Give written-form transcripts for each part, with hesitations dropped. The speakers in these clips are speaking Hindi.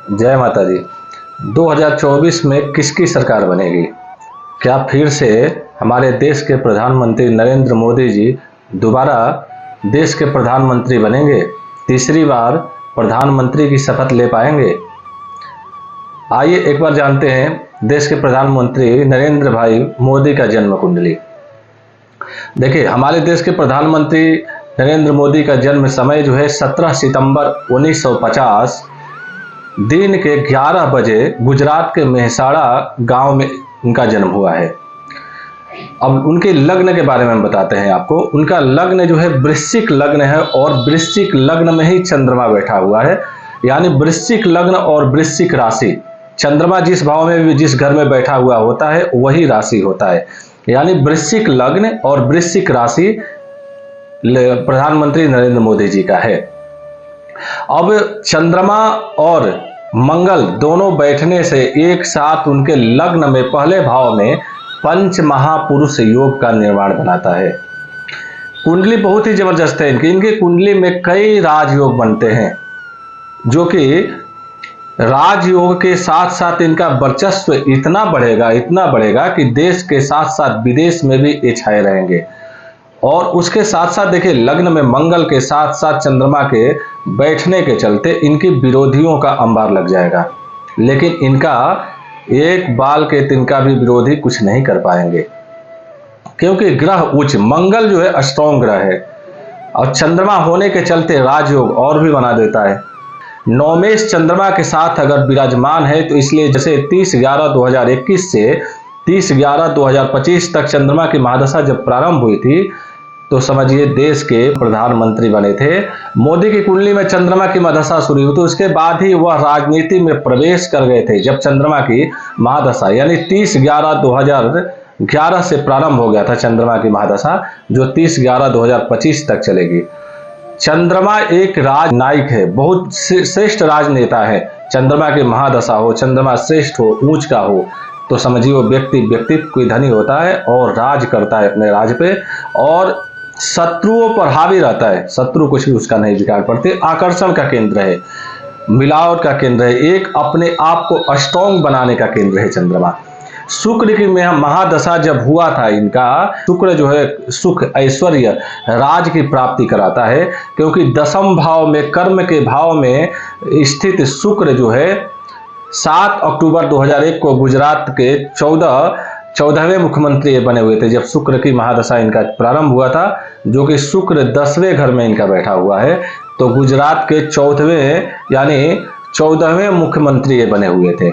जय माता दी। 2024 में किसकी सरकार बनेगी? क्या फिर से हमारे देश के प्रधानमंत्री नरेंद्र मोदी जी दोबारा देश के प्रधानमंत्री बनेंगे? तीसरी बार प्रधानमंत्री की शपथ ले पाएंगे? आइए एक बार जानते हैं देश के प्रधानमंत्री नरेंद्र भाई मोदी का जन्म कुंडली। देखिए, हमारे देश के प्रधानमंत्री नरेंद्र मोदी का जन्म समय जो है 17 सितंबर 1950 दिन के 11 बजे गुजरात के मेहसाणा गांव में उनका जन्म हुआ है। अब उनके लग्न के बारे में हम बताते हैं आपको। उनका लग्न जो है वृश्चिक लग्न है और वृश्चिक लग्न में ही चंद्रमा बैठा हुआ है, यानी वृश्चिक लग्न और वृश्चिक राशि। चंद्रमा जिस भाव में भी जिस घर में बैठा हुआ होता है वही राशि होता है, यानी वृश्चिक लग्न और वृश्चिक राशि प्रधानमंत्री नरेंद्र मोदी जी का है। अब चंद्रमा और मंगल दोनों बैठने से एक साथ उनके लग्न में पहले भाव में पंच महापुरुष योग का निर्माण बनाता है। कुंडली बहुत ही जबरदस्त है इनकी कुंडली में कई राजयोग बनते हैं, जो कि राजयोग के साथ साथ इनका वर्चस्व इतना बढ़ेगा कि देश के साथ साथ विदेश में भी ये छाए रहेंगे। और उसके साथ साथ देखिए, लग्न में मंगल के साथ साथ चंद्रमा के बैठने के चलते इनकी विरोधियों का अंबार लग जाएगा, लेकिन इनका एक बाल के तिनका भी विरोधी कुछ नहीं कर पाएंगे, क्योंकि ग्रह उच्च, मंगल जो है स्ट्रॉन्ग ग्रह है और चंद्रमा होने के चलते राजयोग और भी बना देता है। नौमेश चंद्रमा के साथ अगर विराजमान है तो इसलिए जैसे 30/11/2021 से 30/11/2025 तक चंद्रमा की महादशा जब प्रारंभ हुई थी तो समझिए देश के प्रधानमंत्री बने थे। मोदी की कुंडली में चंद्रमा की महादशा शुरू हुई तो उसके बाद ही वह राजनीति में प्रवेश कर गए थे, जब चंद्रमा की महादशा यानी 30/11/2011 से प्रारंभ हो गया था चंद्रमा की महादशा, जो 30/11/2025 तक चलेगी। चंद्रमा एक राजनायक है, बहुत श्रेष्ठ राजनेता है। चंद्रमा की महादशा हो, चंद्रमा श्रेष्ठ हो, ऊंच का हो, तो समझिए वो व्यक्तित्व कोई धनी होता है और राज करता है अपने राज पे, और शत्रुओं पर हावी रहता है। शत्रु कुछ भी उसका नहीं बिगाड़ पड़ते। आकर्षण का केंद्र है, मिलावट का केंद्र है, एक अपने आप को स्ट्रॉन्ग बनाने का केंद्र है चंद्रमा। शुक्र की महादशा जब हुआ था इनका, शुक्र जो है सुख, ऐश्वर्य, राज की प्राप्ति कराता है, क्योंकि दशम भाव में कर्म के भाव में स्थित शुक्र जो है 7 अक्टूबर 2001 को गुजरात के 14वें मुख्यमंत्री बने हुए थे, जब शुक्र की महादशा इनका प्रारंभ हुआ था, जो कि शुक्र 10वें घर में इनका बैठा हुआ है। तो गुजरात के 14वें मुख्यमंत्री बने हुए थे।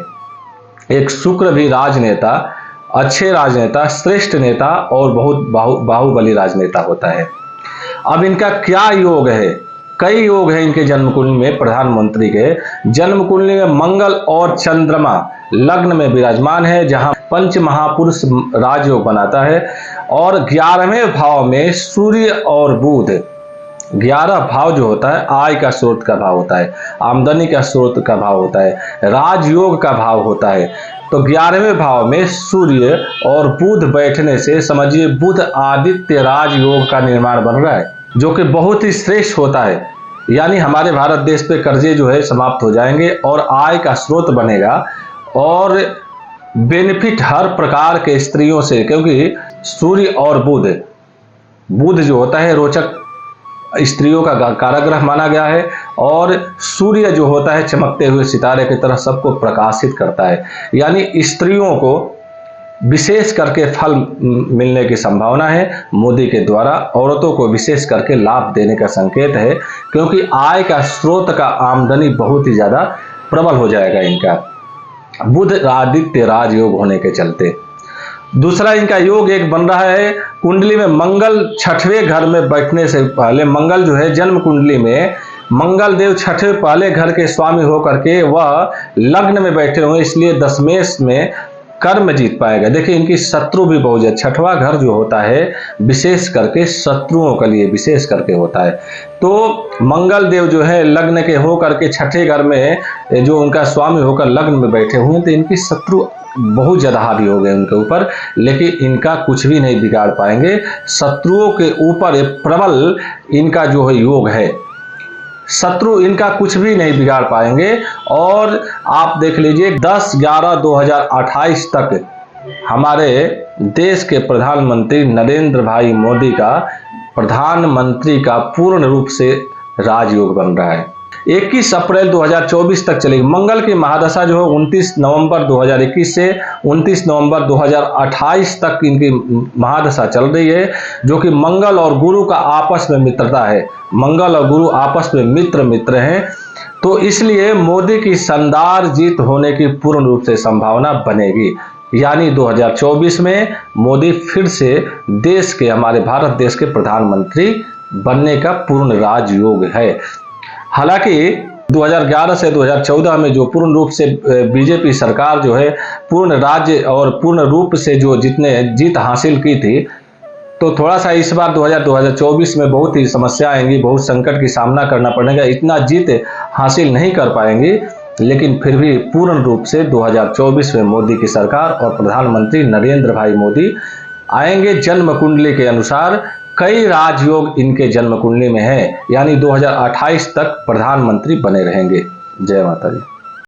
एक शुक्र भी राजनेता, अच्छे राजनेता, श्रेष्ठ नेता और बहुत बाहुबली राजनेता होता है। अब इनका क्या योग है? कई योग है इनके जन्म कुंडली में। प्रधानमंत्री के जन्म कुंडली में मंगल और चंद्रमा लग्न में विराजमान है, जहां पंच महापुरुष राजयोग बनाता है। और 11वें भाव में सूर्य और बुध, 11 भाव जो होता है आय का स्रोत का भाव होता है, आमदनी का स्रोत का भाव होता है, राजयोग का भाव होता है। तो 11वें भाव में सूर्य और बुध बैठने से समझिए बुध आदित्य राजयोग का निर्माण बन रहा है, जो कि बहुत ही श्रेष्ठ होता है। यानी हमारे भारत देश पे कर्जे जो है समाप्त हो जाएंगे और आय का स्रोत बनेगा और बेनिफिट हर प्रकार के स्त्रियों से, क्योंकि सूर्य और बुध जो होता है रोचक स्त्रियों का कारागृह माना गया है, और सूर्य जो होता है चमकते हुए सितारे की तरह सबको प्रकाशित करता है। यानी स्त्रियों को विशेष करके फल मिलने की संभावना है मोदी के द्वारा, औरतों को विशेष करके लाभ देने का संकेत है, क्योंकि आय का स्रोत का आमदनी बहुत ही ज्यादा प्रबल हो जाएगा इनका, बुध आदित्य राजयोग होने के चलते। दूसरा इनका योग एक बन रहा है कुंडली में मंगल 6वें घर में बैठने से पहले। मंगल जो है जन्म कुंडली में मंगल देव 6वें पहले घर के स्वामी होकर के वह लग्न में बैठे हुए, इसलिए दशमेश में कर्म जीत पाएगा। देखिए इनकी शत्रु भी बहुत है। 6वां घर जो होता है विशेष करके शत्रुओं के लिए विशेष करके होता है। तो मंगल देव जो है लग्न के होकर के 6ठे घर में जो उनका स्वामी होकर लग्न में बैठे हुए हैं, तो इनकी शत्रु बहुत ज्यादा हावी हो गए उनके ऊपर, लेकिन इनका कुछ भी नहीं बिगाड़ पाएंगे। शत्रुओं के ऊपर प्रबल इनका जो है योग है। शत्रु इनका कुछ भी नहीं बिगाड़ पाएंगे। और आप देख लीजिए 10/11/2028 तक हमारे देश के प्रधानमंत्री नरेंद्र भाई मोदी का प्रधानमंत्री का पूर्ण रूप से राजयोग बन रहा है। 21 अप्रैल 2024 तक चलेगी। मंगल की महादशा जो है 29 नवंबर 2021 से 29 नवंबर 2028 तक इनकी महादशा चल रही है, जो कि मंगल और गुरु का आपस में मित्रता है। मंगल और गुरु आपस में मित्र हैं, तो इसलिए मोदी की शानदार जीत होने की पूर्ण रूप से संभावना बनेगी। यानी 2024 में मोदी फिर से देश के, हमारे भारत देश के प्रधानमंत्री बनने का पूर्ण राजयोग है। हालांकि 2011 से 2014 में जो पूर्ण रूप से बीजेपी सरकार जो है पूर्ण राज्य और पूर्ण रूप से जो जितने जीत हासिल की थी, तो थोड़ा सा इस बार 2024 में बहुत ही समस्या आएंगी, बहुत संकट की सामना करना पड़ेगा, इतना जीत हासिल नहीं कर पाएंगी। लेकिन फिर भी पूर्ण रूप से 2024 में मोदी की सरकार और प्रधानमंत्री नरेंद्र भाई मोदी आएंगे। जन्म कुंडली के अनुसार कई राजयोग इनके जन्म कुंडली में है, यानी 2028 तक प्रधानमंत्री बने रहेंगे। जय माता दी।